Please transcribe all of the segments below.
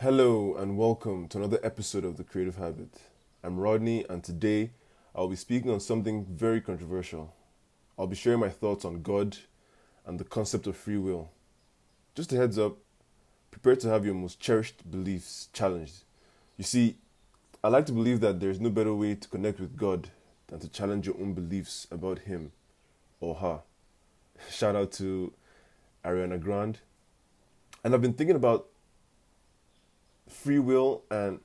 Hello and welcome to another episode of The Creative Habit. I'm Rodney and today I'll be speaking on something very controversial. I'll be sharing my thoughts on God and the concept of free will. Just a heads up, prepare to have your most cherished beliefs challenged. You see, I like to believe that there's no better way to connect with God than to challenge your own beliefs about Him or her. Shout out to Ariana Grande. And I've been thinking about free will and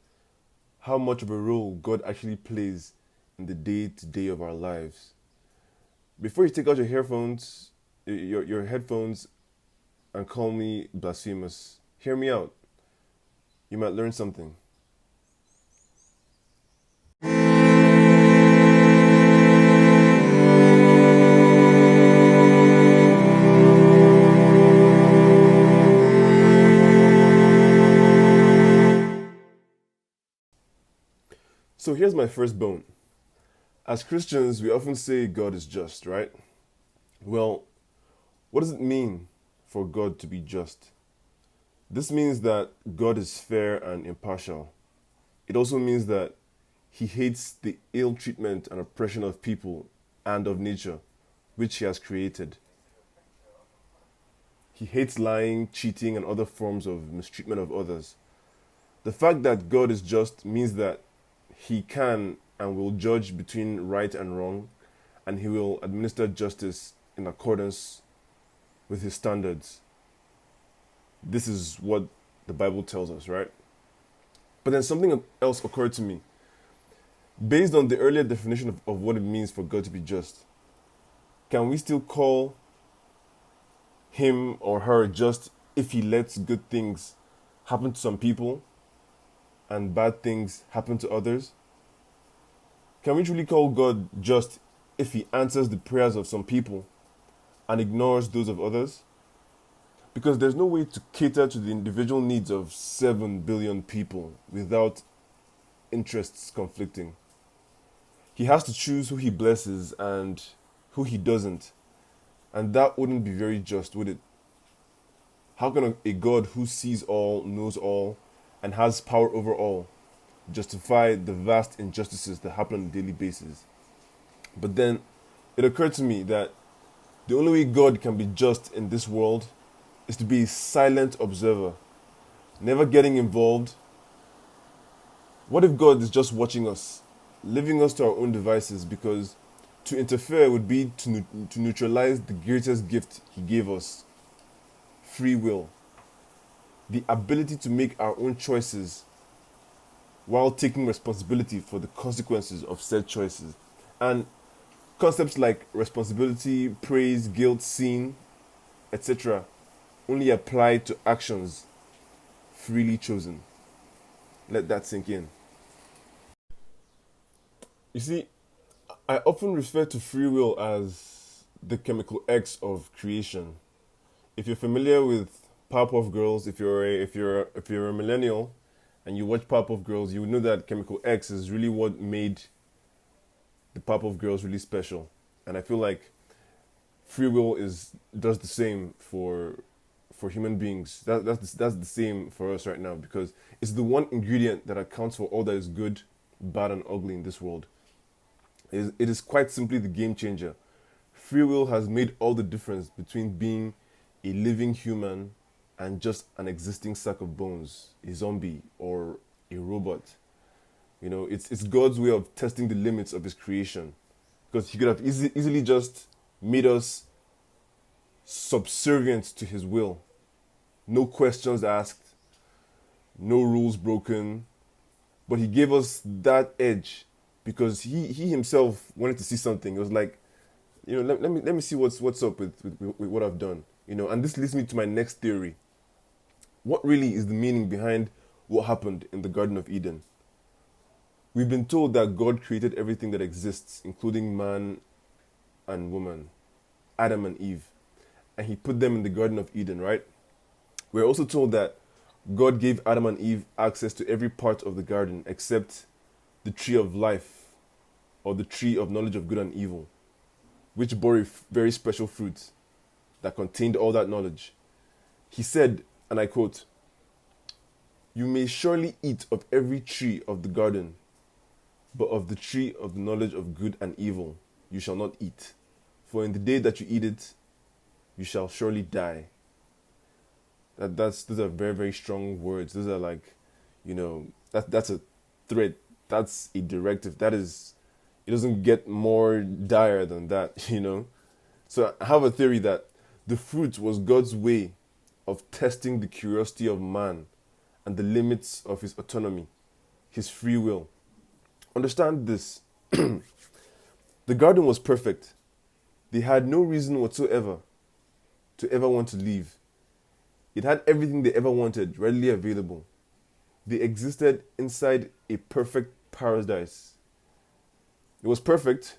how much of a role God actually plays in the day-to-day of our lives. Before you take out your earphones, your headphones, and call me blasphemous, hear me out. You might learn something. So here's my first bone. As Christians, we often say God is just, right? Well, what does it mean for God to be just? This means that God is fair and impartial. It also means that He hates the ill treatment and oppression of people and of nature, which He has created. He hates lying, cheating, and other forms of mistreatment of others. The fact that God is just means that He can and will judge between right and wrong, and He will administer justice in accordance with His standards. This is what the Bible tells us, right? But then something else occurred to me. Based on the earlier definition of what it means for God to be just, can we still call Him or her just if He lets good things happen to some people and bad things happen to others? Can we truly call God just if He answers the prayers of some people and ignores those of others? Because there's no way to cater to the individual needs of 7 billion people without interests conflicting. He has to choose who He blesses and who He doesn't. And that wouldn't be very just, would it? How can a God who sees all, knows all, and has power over all justify the vast injustices that happen on a daily basis? But then it occurred to me that the only way God can be just in this world is to be a silent observer, never getting involved. What if God is just watching us, leaving us to our own devices? Because to interfere would be to neutralize the greatest gift He gave us: free will. The ability to make our own choices while taking responsibility for the consequences of said choices. And concepts like responsibility, praise, guilt, sin, etc. only apply to actions freely chosen. Let that sink in. You see, I often refer to free will as the chemical X of creation. If you're familiar with Powerpuff Girls, if you're a millennial and you watch Powerpuff Girls, you would know that chemical X is really what made the Powerpuff Girls really special. And I feel like free will does the same for human beings. That's the same for us right now, because it's the one ingredient that accounts for all that is good, bad, and ugly in this world. It is quite simply the game changer. Free will has made all the difference between being a living human and just an existing sack of bones, a zombie or a robot. You know, it's God's way of testing the limits of His creation, because He could have easily just made us subservient to His will. No questions asked, no rules broken, but He gave us that edge because He Himself wanted to see something. It was like, you know, let me see what's up with what I've done. You know, and this leads me to my next theory. What really is the meaning behind what happened in the Garden of Eden? We've been told that God created everything that exists, including man and woman, Adam and Eve, and He put them in the Garden of Eden, right? We're also told that God gave Adam and Eve access to every part of the garden except the tree of life, or the tree of knowledge of good and evil, which bore a very special fruit that contained all that knowledge. He said, and I quote, You may surely eat of every tree of the garden, but of the tree of the knowledge of good and evil you shall not eat. For in the day that you eat it, you shall surely die. Those are very, very strong words. Those are like, that's a threat. That's a directive. It doesn't get more dire than that. So I have a theory that the fruit was God's way of testing the curiosity of man and the limits of his autonomy, his free will. Understand this. The garden was perfect. They had no reason whatsoever to ever want to leave. It had everything they ever wanted readily available. They existed inside a perfect paradise. It was perfect,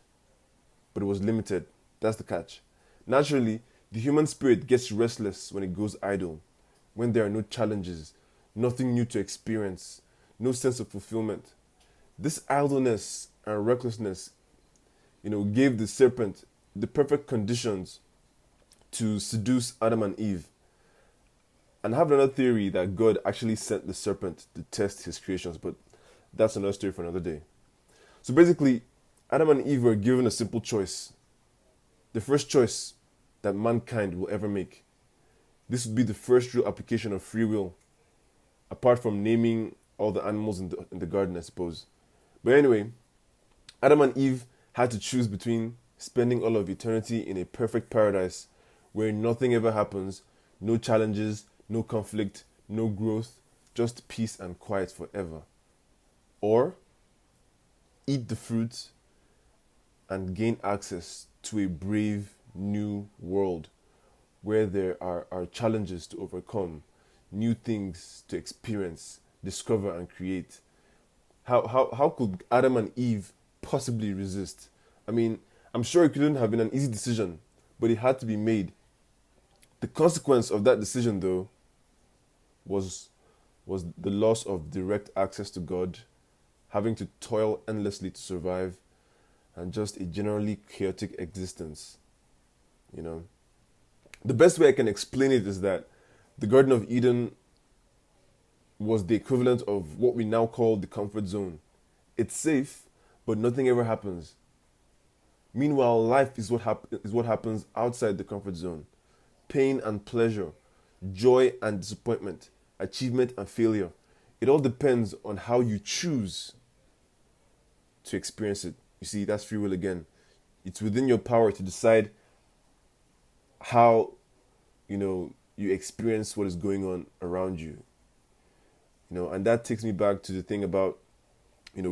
but it was limited. That's the catch. Naturally, the human spirit gets restless when it goes idle, when there are no challenges, nothing new to experience, no sense of fulfillment. This idleness and recklessness, gave the serpent the perfect conditions to seduce Adam and Eve. And I have another theory that God actually sent the serpent to test his creations, but that's another story for another day. So basically, Adam and Eve were given a simple choice. The first choice that mankind will ever make. This would be the first real application of free will, apart from naming all the animals in the garden, I suppose. But anyway, Adam and Eve had to choose between spending all of eternity in a perfect paradise where nothing ever happens, no challenges, no conflict, no growth, just peace and quiet forever. Or eat the fruit and gain access to a brave new world where there are challenges to overcome, new things to experience, discover and create. How could Adam and Eve possibly resist? I mean, I'm sure it couldn't have been an easy decision, but it had to be made. The consequence of that decision, though, was the loss of direct access to God, having to toil endlessly to survive, and just a generally chaotic existence. The best way I can explain it is that the Garden of Eden was the equivalent of what we now call the comfort zone. It's safe, but nothing ever happens. Meanwhile, life is what happens outside the comfort zone. Pain and pleasure, joy and disappointment, achievement and failure. It all depends on how you choose to experience it. You see, that's free will again. It's within your power to decide how, you experience what is going on around you. And that takes me back to the thing about,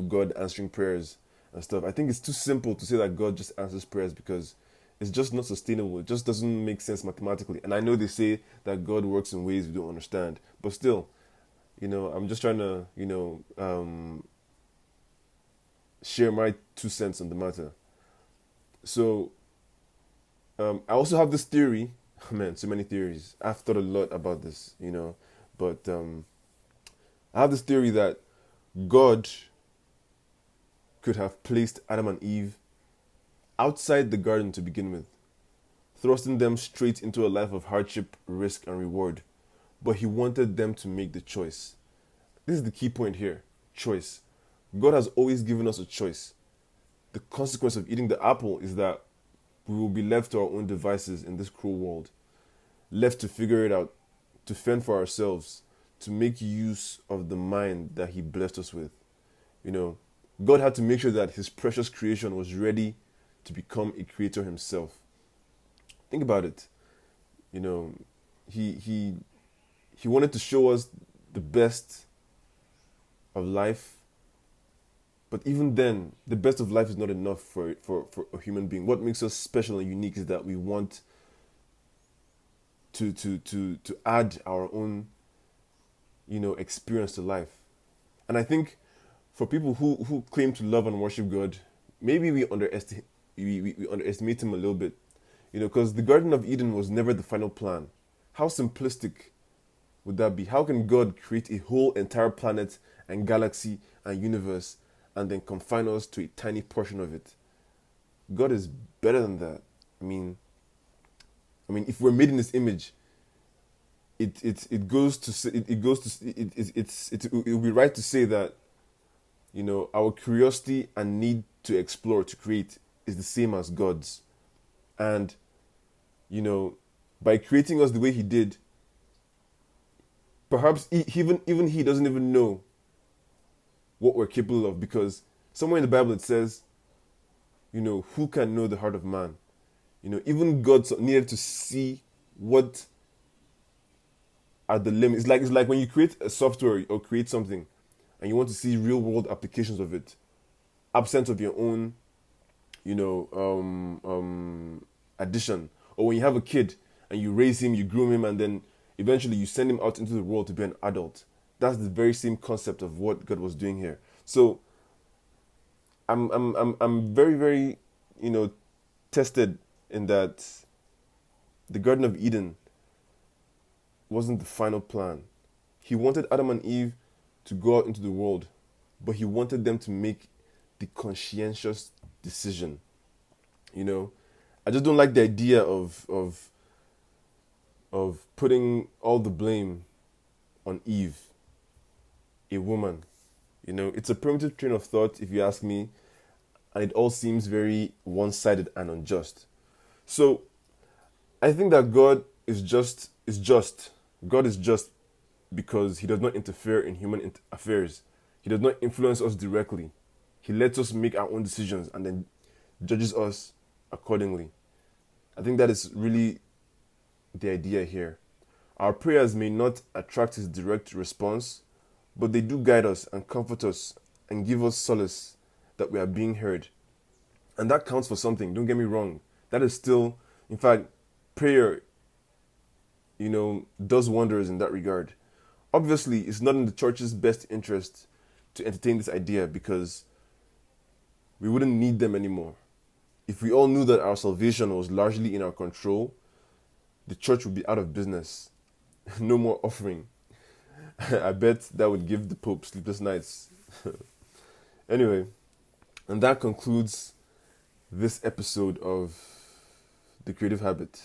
God answering prayers and stuff. I think it's too simple to say that God just answers prayers because it's just not sustainable. It just doesn't make sense mathematically. And I know they say that God works in ways we don't understand, but still, I'm just trying to, share my 2 cents on the matter. So, I also have this theory. Man, so many theories. I've thought a lot about this, but I have this theory that God could have placed Adam and Eve outside the garden to begin with, thrusting them straight into a life of hardship, risk, and reward. But he wanted them to make the choice. This is the key point here. Choice. God has always given us a choice. The consequence of eating the apple is that we will be left to our own devices in this cruel world, left to figure it out, to fend for ourselves, to make use of the mind that he blessed us with. God had to make sure that his precious creation was ready to become a creator himself. Think about it. He wanted to show us the best of life. But even then, the best of life is not enough for a human being. What makes us special and unique is that we want to add our own, experience to life. And I think for people who claim to love and worship God, maybe we underestimate him a little bit. Because the Garden of Eden was never the final plan. How simplistic would that be? How can God create a whole entire planet and galaxy and universe and then confine us to a tiny portion of it? God is better than that. I mean, if we're made in his image, it goes to say, it goes to it will be right to say that, you know, our curiosity and need to explore, to create, is the same as God's. And, you know, by creating us the way he did, perhaps even he doesn't even know what we're capable of, because somewhere in the Bible it says, you know, who can know the heart of man? You know, even God needed to see what are the limits. It's like when you create a software or create something and you want to see real world applications of it, absent of your own, you know, addition. Or when you have a kid and you raise him, you groom him, and then eventually you send him out into the world to be an adult. That's the very same concept of what God was doing here. So I'm very, very, you know, tested in that the Garden of Eden wasn't the final plan. He wanted Adam and Eve to go out into the world, but he wanted them to make the conscientious decision. You know, I just don't like the idea of putting all the blame on Eve, a woman. You know, it's a primitive train of thought, if you ask me, and it all seems very one-sided and unjust. So, I think that God is just. God is just because he does not interfere in human affairs. He does not influence us directly. He lets us make our own decisions and then judges us accordingly. I think that is really the idea here. Our prayers may not attract his direct response, but they do guide us and comfort us and give us solace that we are being heard. And that counts for something, don't get me wrong. That is still, in fact, prayer, you know, does wonders in that regard. Obviously, it's not in the church's best interest to entertain this idea, because we wouldn't need them anymore. If we all knew that our salvation was largely in our control, the church would be out of business. No more offering. I bet that would give the Pope sleepless nights. Anyway, and that concludes this episode of The Creative Habit.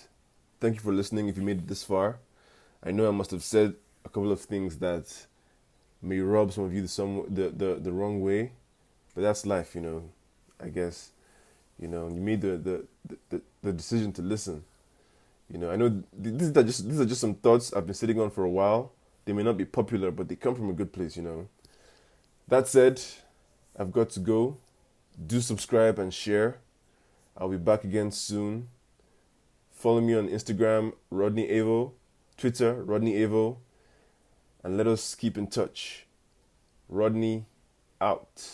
Thank you for listening if you made it this far. I know I must have said a couple of things that may rub some of you the wrong way, but that's life, you know. I guess, you know, you made the decision to listen. You know, I know these are just some thoughts I've been sitting on for a while. They may not be popular, but they come from a good place, you know. That said, I've got to go. Do subscribe and share. I'll be back again soon. Follow me on Instagram, Rodney Avo, Twitter, Rodney Avo, and let us keep in touch. Rodney out.